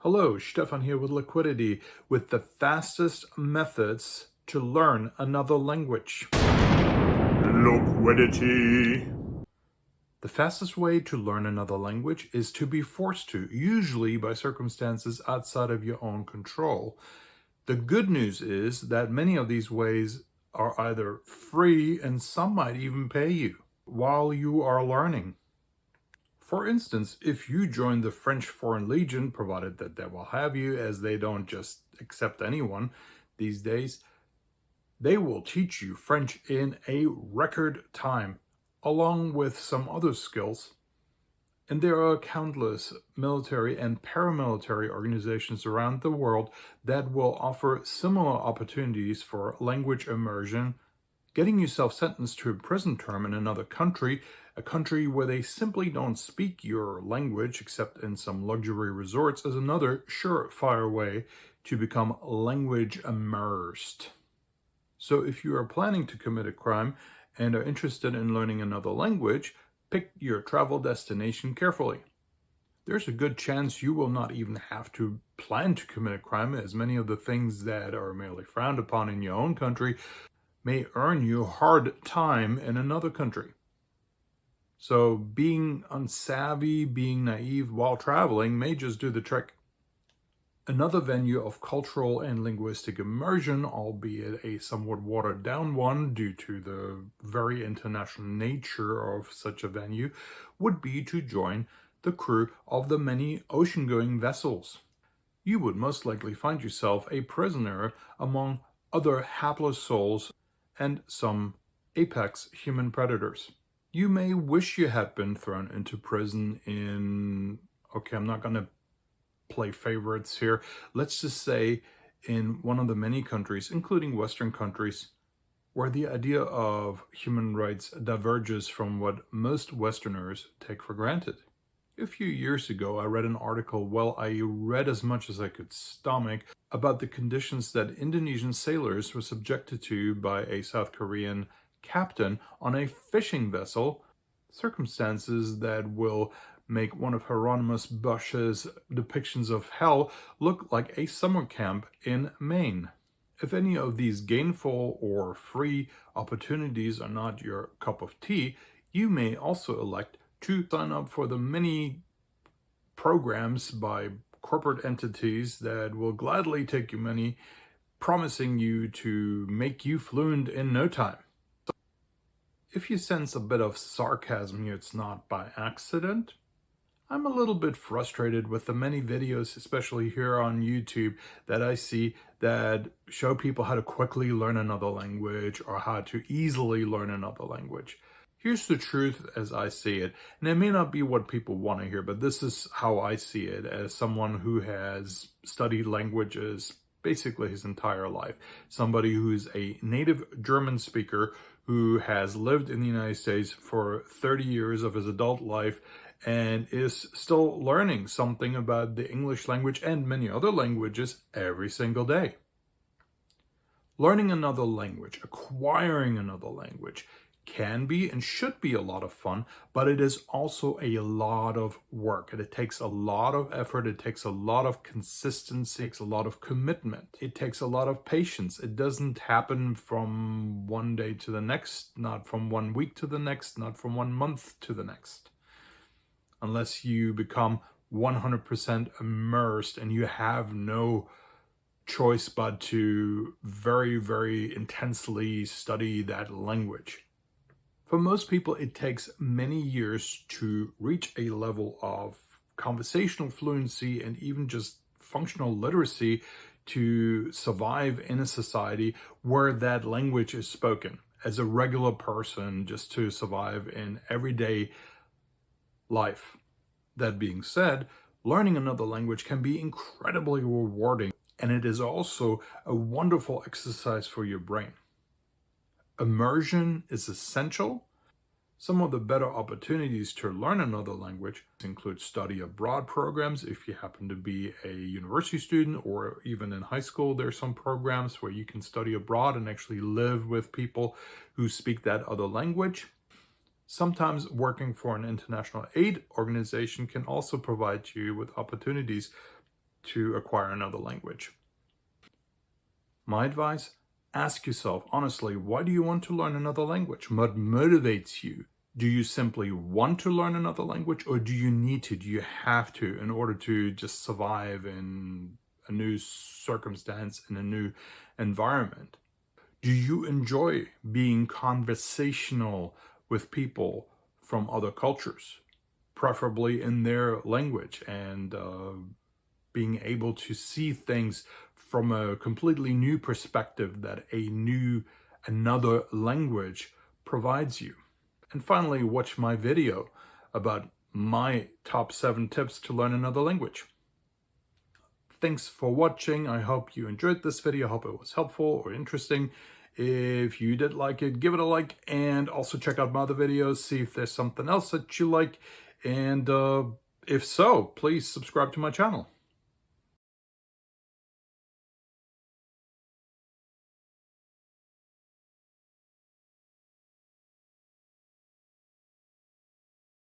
Hello, Stefan here with Liquidity with the fastest methods to learn another language. Liquidity. The fastest way to learn another language is to be forced to, usually by circumstances outside of your own control. The good news is that many of these ways are either free and some might even pay you while you are learning. For instance, if you join the French Foreign Legion, provided that they will have you, as they don't just accept anyone these days, they will teach you French in a record time, along with some other skills. And there are countless military and paramilitary organizations around the world that will offer similar opportunities for language immersion. Getting yourself sentenced to a prison term in another country, a country where they simply don't speak your language except in some luxury resorts, is another surefire way to become language immersed. So if you are planning to commit a crime and are interested in learning another language, pick your travel destination carefully. There's a good chance you will not even have to plan to commit a crime, as many of the things that are merely frowned upon in your own country may earn you hard time in another country. So being unsavvy, being naive while traveling may just do the trick. Another venue of cultural and linguistic immersion, albeit a somewhat watered down one due to the very international nature of such a venue, would be to join the crew of the many ocean-going vessels. You would most likely find yourself a prisoner among other hapless souls and some apex human predators. You may wish you had been thrown into prison in, I'm not going to play favorites here. Let's just say in one of the many countries, including Western countries, where the idea of human rights diverges from what most Westerners take for granted. A few years ago, I read an article, I read as much as I could stomach, about the conditions that Indonesian sailors were subjected to by a South Korean captain on a fishing vessel, circumstances that will make one of Hieronymus Bosch's depictions of hell look like a summer camp in Maine. If any of these gainful or free opportunities are not your cup of tea, you may also elect to sign up for the many programs by corporate entities that will gladly take your money, promising you to make you fluent in no time. If you sense a bit of sarcasm here, it's not by accident. I'm a little bit frustrated with the many videos, especially here on YouTube, that I see that show people how to quickly learn another language or how to easily learn another language. Here's the truth as I see it, and it may not be what people want to hear, but this is how I see it as someone who has studied languages basically his entire life. Somebody who's a native German speaker who has lived in the United States for 30 years of his adult life and is still learning something about the English language and many other languages every single day. Learning another language, acquiring another language, can be and should be a lot of fun, but it is also a lot of work. And it takes a lot of effort. It takes a lot of consistency. It takes a lot of commitment. It takes a lot of patience. It doesn't happen from one day to the next, not from 1 week to the next, not from 1 month to the next. Unless you become 100% immersed and you have no choice but to very, very intensely study that language. For most people, it takes many years to reach a level of conversational fluency and even just functional literacy to survive in a society where that language is spoken. As a regular person, just to survive in everyday life. That being said, learning another language can be incredibly rewarding, and it is also a wonderful exercise for your brain. Immersion is essential. Some of the better opportunities to learn another language include study abroad programs. If you happen to be a university student or even in high school, there's some programs where you can study abroad and actually live with people who speak that other language. Sometimes working for an international aid organization can also provide you with opportunities to acquire another language. My advice, ask yourself honestly, why do you want to learn another language? What motivates you? Do you simply want to learn another language, or do you need to? Do you have to in order to just survive in a new circumstance, in a new environment? Do you enjoy being conversational with people from other cultures, preferably in their language, and being able to see things from a completely new perspective that another language provides you? And finally, watch my video about my top 7 tips to learn another language. Thanks for watching. I hope you enjoyed this video. I hope it was helpful or interesting. If you did like it, give it a like, and also check out my other videos, see if there's something else that you like. And if so, please subscribe to my channel.